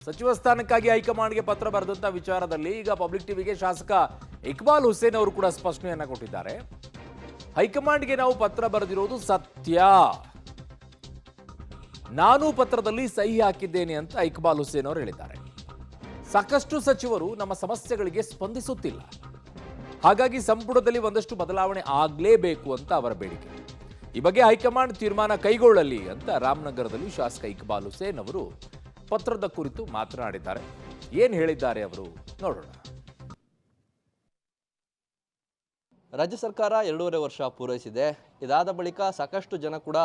ಸಚಿವ ಸ್ಥಾನಕ್ಕಾಗಿ ಹೈಕಮಾಂಡ್ಗೆ ಪತ್ರ ಬರೆದಂತ ವಿಚಾರದಲ್ಲಿ ಈಗ ಪಬ್ಲಿಕ್ ಟಿವಿಗೆ ಶಾಸಕ ಇಕ್ಬಾಲ್ ಹುಸೇನ್ ಅವರು ಕೂಡ ಸ್ಪಷ್ಟನೆಯನ್ನ ಕೊಟ್ಟಿದ್ದಾರೆ. ಹೈಕಮಾಂಡ್ಗೆ ನಾವು ಪತ್ರ ಬರೆದಿರೋದು ಸತ್ಯ, ನಾನು ಪತ್ರದಲ್ಲಿ ಸಹಿ ಹಾಕಿದ್ದೇನೆ ಅಂತ ಇಕ್ಬಾಲ್ ಹುಸೇನ್ ಅವರು ಹೇಳಿದ್ದಾರೆ. ಸಾಕಷ್ಟು ಸಚಿವರು ನಮ್ಮ ಸಮಸ್ಯೆಗಳಿಗೆ ಸ್ಪಂದಿಸುತ್ತಿಲ್ಲ, ಹಾಗಾಗಿ ಸಂಪುಟದಲ್ಲಿ ಒಂದಷ್ಟು ಬದಲಾವಣೆ ಆಗಲೇಬೇಕು ಅಂತ ಅವರ ಬೇಡಿಕೆ. ಈ ಬಗ್ಗೆ ಹೈಕಮಾಂಡ್ ತೀರ್ಮಾನ ಕೈಗೊಳ್ಳಲಿ ಅಂತ ರಾಮನಗರದಲ್ಲಿ ಶಾಸಕ ಇಕ್ಬಾಲ್ ಹುಸೇನ್ ಅವರು ಪತ್ರದ ಕುರಿತು ಮಾತನಾಡಿದ್ದಾರೆ. ಏನು ಹೇಳಿದ್ದಾರೆ ಅವರು ನೋಡೋಣ. ರಾಜ್ಯ ಸರ್ಕಾರ 2.5 ವರ್ಷ ಪೂರೈಸಿದೆ. ಇದಾದ ಬಳಿಕ ಸಾಕಷ್ಟು ಜನ ಕೂಡ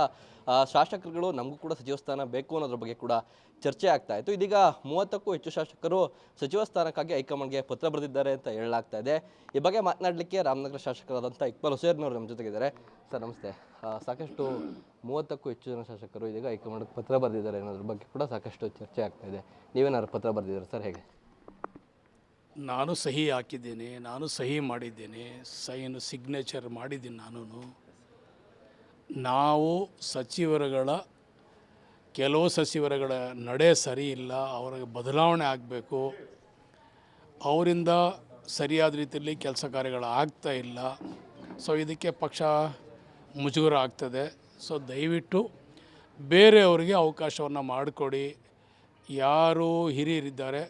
ಶಾಸಕರುಗಳು ನಮಗೂ ಕೂಡ ಸಚಿವ ಸ್ಥಾನ ಬೇಕು ಅನ್ನೋದ್ರ ಬಗ್ಗೆ ಕೂಡ ಚರ್ಚೆ ಆಗ್ತಾ ಇತ್ತು. ಇದೀಗ 30ಕ್ಕೂ ಹೆಚ್ಚು ಶಾಸಕರು ಸಚಿವ ಸ್ಥಾನಕ್ಕಾಗಿ ಹೈಕಮಾಂಡ್ಗೆ ಪತ್ರ ಬರೆದಿದ್ದಾರೆ ಅಂತ ಹೇಳಲಾಗ್ತಾ ಇದೆ. ಈ ಬಗ್ಗೆ ಮಾತನಾಡಲಿಕ್ಕೆ ರಾಮನಗರ ಶಾಸಕರಾದಂಥ ಇಕ್ಬಾಲ್ ಹುಸೇನ್ ಅವರು ನಮ್ಮ ಜೊತೆಗಿದ್ದಾರೆ. ಸರ್ ನಮಸ್ತೆ. ಸಾಕಷ್ಟು 30ಕ್ಕೂ ಹೆಚ್ಚು ಜನ ಶಾಸಕರು ಇದೀಗ ಹೈಕಮಾಂಡ್ಗೆ ಪತ್ರ ಬರೆದಿದ್ದಾರೆ ಅನ್ನೋದ್ರ ಬಗ್ಗೆ ಕೂಡ ಸಾಕಷ್ಟು ಚರ್ಚೆ ಆಗ್ತಾ ಇದೆ. ನೀವೇನಾದ್ರು ಪತ್ರ ಬರೆದಿದ್ದಾರೆ ಸರ್, ಹೇಗೆ? ನಾನು ಸಹಿ ಹಾಕಿದ್ದೇನೆ, ನಾನು ಸಹಿ ಮಾಡಿದ್ದೇನೆ, ಸಹಿಯನ್ನು ಸಿಗ್ನೇಚರ್ ಮಾಡಿದ್ದೀನಿ. ನಾವು ಕೆಲವು ಸಚಿವರುಗಳ ನಡೆ ಸರಿ ಇಲ್ಲ, ಅವ್ರಿಗೆ ಬದಲಾವಣೆ ಆಗಬೇಕು, ಅವರಿಂದ ಸರಿಯಾದ ರೀತಿಯಲ್ಲಿ ಕೆಲಸ ಕಾರ್ಯಗಳು ಆಗ್ತಾ ಇಲ್ಲ. ಸೊ ಇದಕ್ಕೆ ಪಕ್ಷ ಮುಜುಗರ ಆಗ್ತದೆ. ಸೊ ದಯವಿಟ್ಟು ಬೇರೆಯವರಿಗೆ ಅವಕಾಶವನ್ನು ಮಾಡಿಕೊಡಿ. ಯಾರು ಹಿರಿಯರಿದ್ದಾರೆ,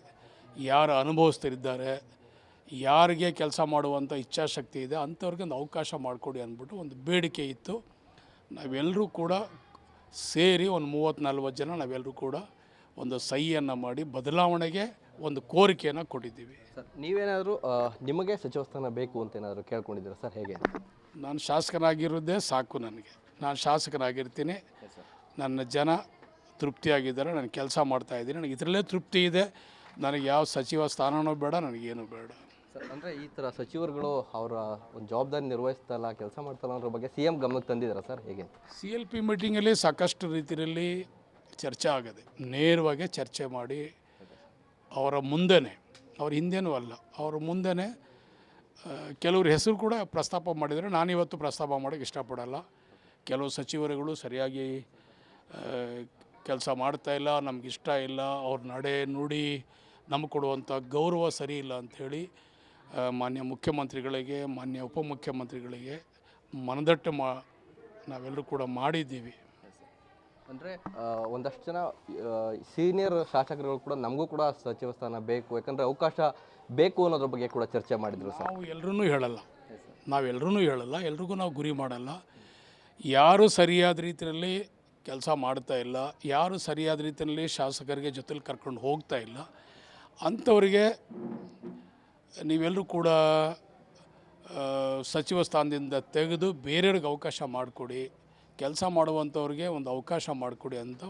ಯಾರು ಅನುಭವಿಸ್ತಿದ್ದಾರೆ, ಯಾರಿಗೆ ಕೆಲಸ ಮಾಡುವಂಥ ಇಚ್ಛಾಶಕ್ತಿ ಇದೆ ಅಂಥವ್ರಿಗೆ ಒಂದು ಅವಕಾಶ ಮಾಡಿಕೊಡಿ ಅಂದ್ಬಿಟ್ಟು ಒಂದು ಬೇಡಿಕೆ ಇತ್ತು. ನಾವೆಲ್ಲರೂ ಕೂಡ ಸೇರಿ ಒಂದು 30-40 ಜನ ನಾವೆಲ್ಲರೂ ಕೂಡ ಒಂದು ಸಹಿಯನ್ನು ಮಾಡಿ ಬದಲಾವಣೆಗೆ ಒಂದು ಕೋರಿಕೆಯನ್ನು ಕೊಟ್ಟಿದ್ದೀವಿ. ಸರ್ ನೀವೇನಾದರೂ ನಿಮಗೆ ಸಚಿವ ಸ್ಥಾನ ಬೇಕು ಅಂತ ಏನಾದರೂ ಕೇಳ್ಕೊಂಡಿದ್ದೀರಾ ಸರ್, ಹೇಗೆ? ನಾನು ಶಾಸಕನಾಗಿರೋದೇ ಸಾಕು ನನಗೆ. ನಾನು ಶಾಸಕನಾಗಿರ್ತೀನಿ, ನನ್ನ ಜನ ತೃಪ್ತಿಯಾಗಿದ್ದಾರೆ, ನಾನು ಕೆಲಸ ಮಾಡ್ತಾಯಿದ್ದೀನಿ, ನನಗೆ ಇದರಲ್ಲೇ ತೃಪ್ತಿ ಇದೆ. ನನಗೆ ಯಾವ ಸಚಿವ ಸ್ಥಾನನೂ ಬೇಡ, ನನಗೇನು ಬೇಡ. ಸರ್ ಅಂದರೆ ಈ ಥರ ಸಚಿವರುಗಳು ಅವರ ಒಂದು ಜವಾಬ್ದಾರಿ ನಿರ್ವಹಿಸ್ತಲ್ಲ, ಕೆಲಸ ಮಾಡ್ತಲ್ಲ ಅನ್ನೋದ್ರ ಬಗ್ಗೆ CM ಗಮನಕ್ಕೆ ತಂದಿದ್ದಾರೆ ಸರ್, ಹೇಗೆ? CLP ಮೀಟಿಂಗಲ್ಲಿ ಸಾಕಷ್ಟು ರೀತಿಯಲ್ಲಿ ಚರ್ಚೆ ಆಗದೆ, ನೇರವಾಗಿ ಚರ್ಚೆ ಮಾಡಿ ಅವರ ಮುಂದೆನೇ, ಅವ್ರ ಹಿಂದೇನೂ ಅಲ್ಲ, ಅವರ ಮುಂದೆನೇ ಕೆಲವ್ರ ಹೆಸರು ಕೂಡ ಪ್ರಸ್ತಾಪ ಮಾಡಿದರೆ ನಾನಿವತ್ತು ಪ್ರಸ್ತಾಪ ಮಾಡೋಕ್ಕೆ ಇಷ್ಟಪಡಲ್ಲ. ಕೆಲವು ಸಚಿವರುಗಳು ಸರಿಯಾಗಿ ಕೆಲಸ ಮಾಡ್ತಾಯಿಲ್ಲ, ನಮಗಿಷ್ಟ ಇಲ್ಲ, ಅವ್ರ ನಡೆ ನುಡಿ ನಮಗೆ ಕೊಡುವಂಥ ಗೌರವ ಸರಿ ಇಲ್ಲ ಅಂಥೇಳಿ ಮಾನ್ಯ ಮುಖ್ಯಮಂತ್ರಿಗಳಿಗೆ, ಮಾನ್ಯ ಉಪಮುಖ್ಯಮಂತ್ರಿಗಳಿಗೆ ಮನದಟ್ಟು ನಾವೆಲ್ಲರೂ ಕೂಡ ಮಾಡಿದ್ದೀವಿ. ಅಂದರೆ ಒಂದಷ್ಟು ಜನ ಸೀನಿಯರ್ ಶಾಸಕರುಗಳು ಕೂಡ ನಮಗೂ ಕೂಡ ಸಚಿವ ಸ್ಥಾನ ಬೇಕು, ಯಾಕಂದರೆ ಅವಕಾಶ ಬೇಕು ಅನ್ನೋದ್ರ ಬಗ್ಗೆ ಕೂಡ ಚರ್ಚೆ ಮಾಡಿದರು ಸರ್. ನಾವೆಲ್ಲರೂ ಹೇಳಲ್ಲ, ಎಲ್ರಿಗೂ ನಾವು ಗುರಿ ಮಾಡಲ್ಲ. ಯಾರು ಸರಿಯಾದ ರೀತಿಯಲ್ಲಿ ಕೆಲಸ ಮಾಡ್ತಾ ಇಲ್ಲ, ಯಾರು ಸರಿಯಾದ ರೀತಿಯಲ್ಲಿ ಶಾಸಕರಿಗೆ ಜೊತೆಲಿ ಕರ್ಕೊಂಡು ಹೋಗ್ತಾ ಇಲ್ಲ ಅಂಥವರಿಗೆ ನೀವೆಲ್ಲರೂ ಕೂಡ ಸಚಿವ ಸ್ಥಾನದಿಂದ ತೆಗೆದು ಬೇರೆಯವ್ರಿಗೆ ಅವಕಾಶ ಮಾಡಿಕೊಡಿ, ಕೆಲಸ ಮಾಡುವಂಥವ್ರಿಗೆ ಒಂದು ಅವಕಾಶ ಮಾಡಿಕೊಡಿ ಅಂತ